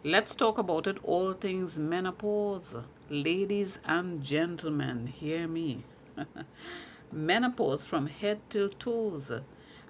Let's talk about it, all things menopause. Ladies and gentlemen, hear me. Menopause from head till toes.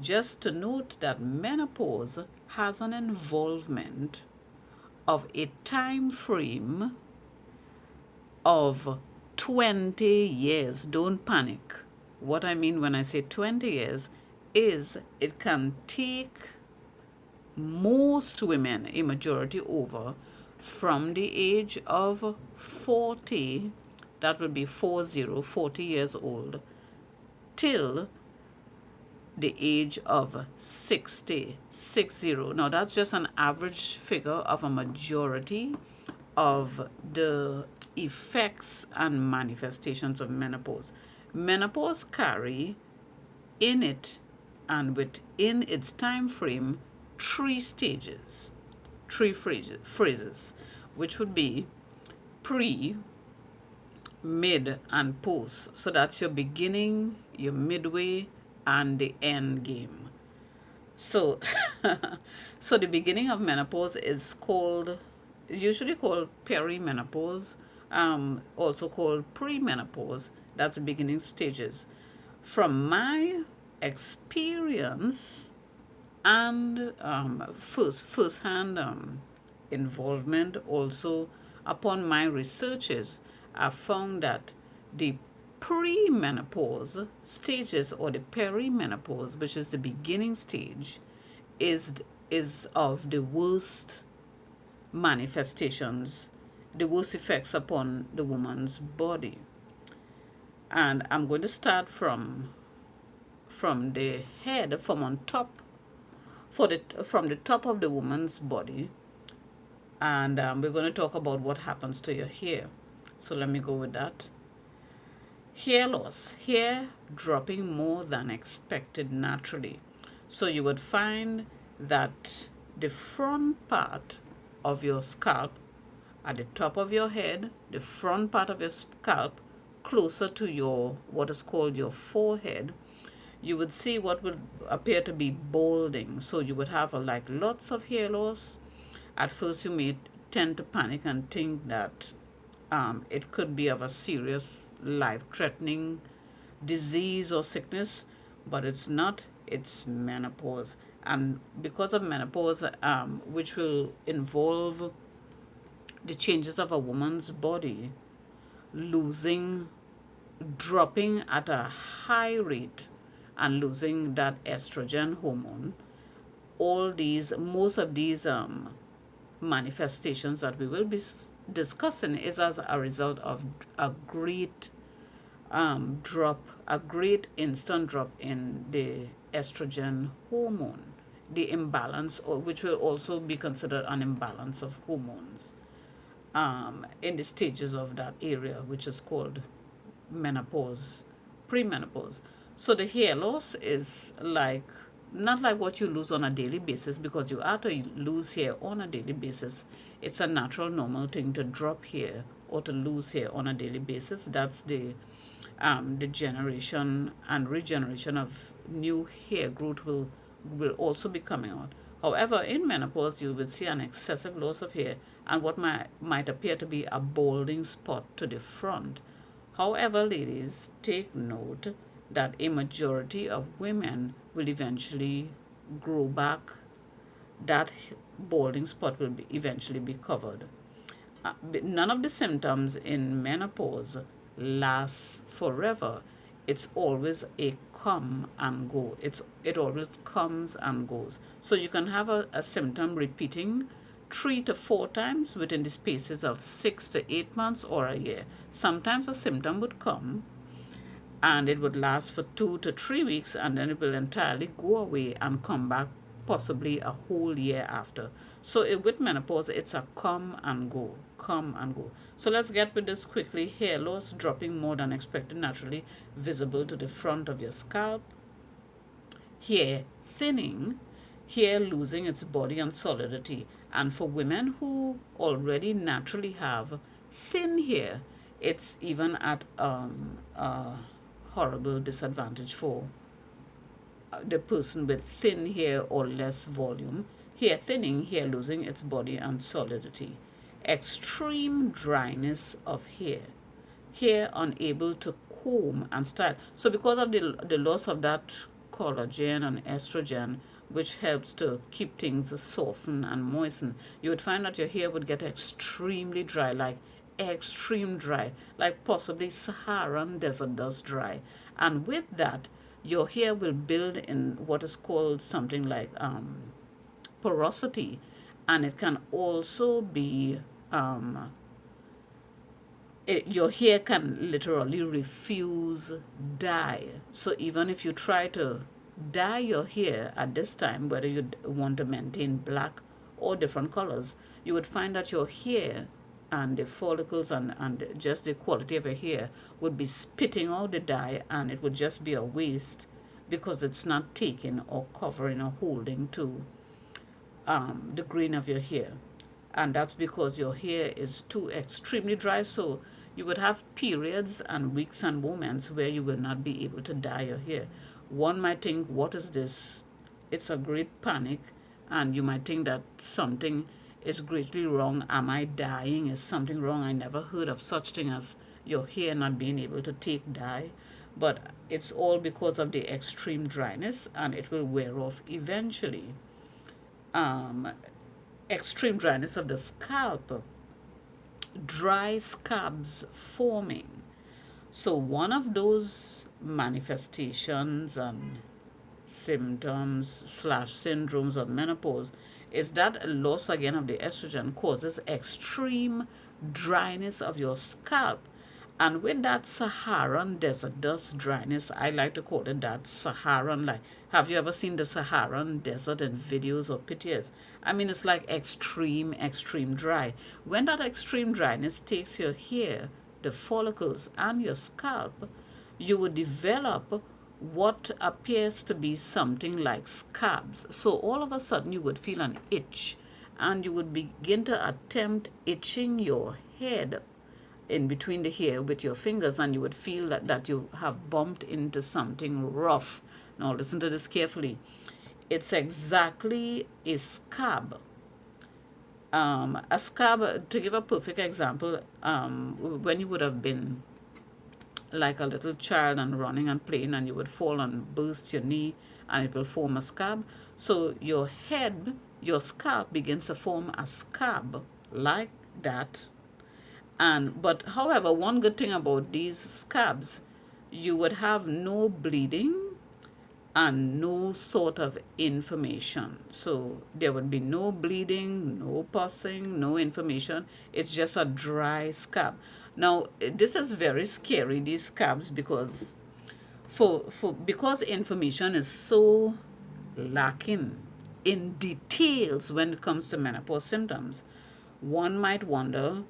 Just to note that menopause has an involvement of a time frame of 20 years. Don't panic. What I mean when I say 20 years is it can take most women, a majority over, from the age of 40, that would be 40 years old, till the age of 60, 60. Now that's just an average figure of a majority of the effects and manifestations of menopause. Menopause carry in it and within its time frame three stages, three phrases, which would be pre, mid, and post. So that's your beginning, your midway, and the end game. So, so the beginning of menopause is usually called perimenopause, also called premenopause. That's the beginning stages. From my experience and first-hand involvement, also upon my researches, I found that the premenopause stages or the perimenopause, which is the beginning stage, is is of the worst manifestations, the worst effects upon the woman's body. And I'm going to start from the head, from on top, from the top of the woman's body, and we're going to talk about what happens to your hair. So let me go with that. Hair loss, hair dropping more than expected naturally. So you would find that the front part of your scalp, at the top of your head, the front part of your scalp, closer to your what is called your forehead, you would see what would appear to be balding. So you would have like lots of hair loss. At first, you may tend to panic and think that it could be of a serious life-threatening disease or sickness, but it's not. It's menopause. And because of menopause, which will involve the changes of a woman's body, losing, dropping at a high rate and losing that estrogen hormone, most of these manifestations that we will be discussing is as a result of a great a great instant drop in the estrogen hormone, the imbalance, or which will also be considered an imbalance of hormones in the stages of that area, which is called menopause, premenopause. So the hair loss is like not like what you lose on a daily basis, because you have to lose hair on a daily basis. It's a natural, normal thing to drop hair or to lose hair on a daily basis. That's the generation and regeneration of new hair growth will also be coming out. However, in menopause, you will see an excessive loss of hair and what might appear to be a balding spot to the front. However, ladies, take note that a majority of women will eventually grow back. That balding spot will eventually be covered. None of the symptoms in menopause lasts forever. It's always a come and go. It always comes and goes. So you can have a symptom repeating 3 to 4 times within the spaces of 6 to 8 months or a year. Sometimes a symptom would come and it would last for 2 to 3 weeks, and then it will entirely go away and come back possibly a whole year after. So with menopause, it's a come and go, come and go. So let's get with this quickly. Hair loss dropping more than expected naturally, visible to the front of your scalp. Hair thinning, hair losing its body and solidity. And for women who already naturally have thin hair, it's even at a horrible disadvantage for the person with thin hair or less volume. hair thinning, hair losing its body and solidity, extreme dryness of hair unable to comb and style. So because of the loss of that collagen and estrogen, which helps to keep things soften and moisten, you would find that your hair would get extremely dry, like extreme dry, like possibly Saharan desert dust dry. And with that, your hair will build in what is called something like porosity, and it can also be your hair can literally refuse dye. So even if you try to dye your hair at this time, whether you want to maintain black or different colors, you would find that your hair and the follicles and just the quality of your hair would be spitting out the dye, and it would just be a waste because it's not taking or covering or holding to the grain of your hair. And that's because your hair is too extremely dry. So you would have periods and weeks and moments where you will not be able to dye your hair. One might think, what is this? It's a great panic, and you might think that something is greatly wrong. Am I dying? Is something wrong? I never heard of such thing as your hair not being able to take dye. But it's all because of the extreme dryness, and it will wear off eventually. Um, Extreme dryness of the scalp, dry scabs forming. So one of those manifestations and symptoms slash syndromes of menopause is that loss again of the estrogen causes extreme dryness of your scalp. And with that Saharan desert dust dryness, I like to call it that Saharan, like, have you ever seen the Saharan desert in videos or pictures? I mean, it's like extreme dry. When that extreme dryness takes your hair, the follicles, and your scalp, you would develop what appears to be something like scabs. So all of a sudden you would feel an itch, and you would begin to attempt itching your head in between the hair with your fingers, and you would feel that you have bumped into something rough. Now listen to this carefully. It's exactly a scab. A scab, to give a perfect example, when you would have been like a little child and running and playing, and you would fall and burst your knee, and it will form a scab. So your head, your scalp begins to form a scab like that. And but however, one good thing about these scabs, you would have no bleeding and no sort of inflammation. So there would be no bleeding, no pussing, no inflammation. It's just a dry scab. Now this is very scary, these scabs, because because information is so lacking in details when it comes to menopause symptoms. One might wonder,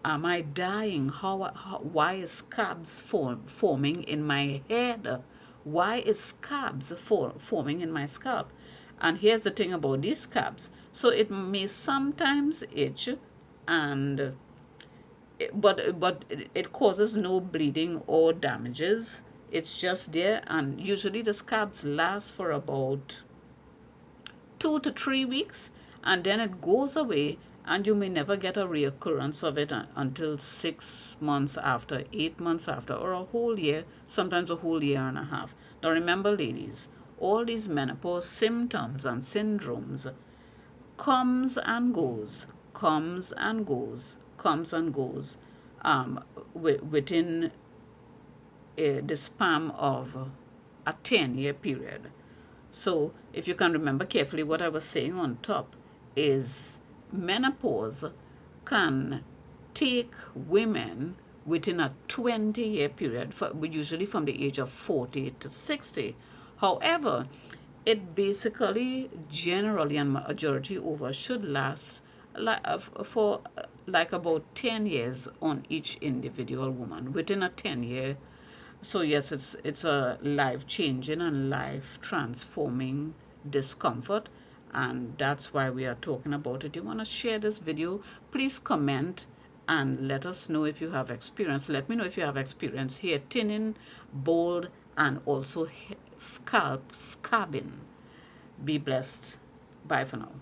am I dying? Why is scabs forming in my head? Why is scabs forming in my scalp? And here's the thing about these scabs. So it may sometimes itch, and but it causes no bleeding or damages. It's just there, and usually the scabs last for about 2 to 3 weeks, and then it goes away, and you may never get a reoccurrence of it until 6 months after, 8 months after, or a whole year, sometimes a whole year and a half. Now remember, ladies, all these menopause symptoms and syndromes comes and goes, comes and goes, comes and goes within the span of a 10-year period. So if you can remember carefully, what I was saying on top is menopause can take women within a 20-year period, usually from the age of 40 to 60. However, it basically, generally and majority over, should last for like about 10 years on each individual woman within a 10-year. So yes, it's a life changing and life transforming discomfort, and that's why we are talking about it. You want to share this video, please comment and let us know if you have experience. Let me know if you have experience here thinning, bald, and also scalp scabbing. Be blessed. Bye for now.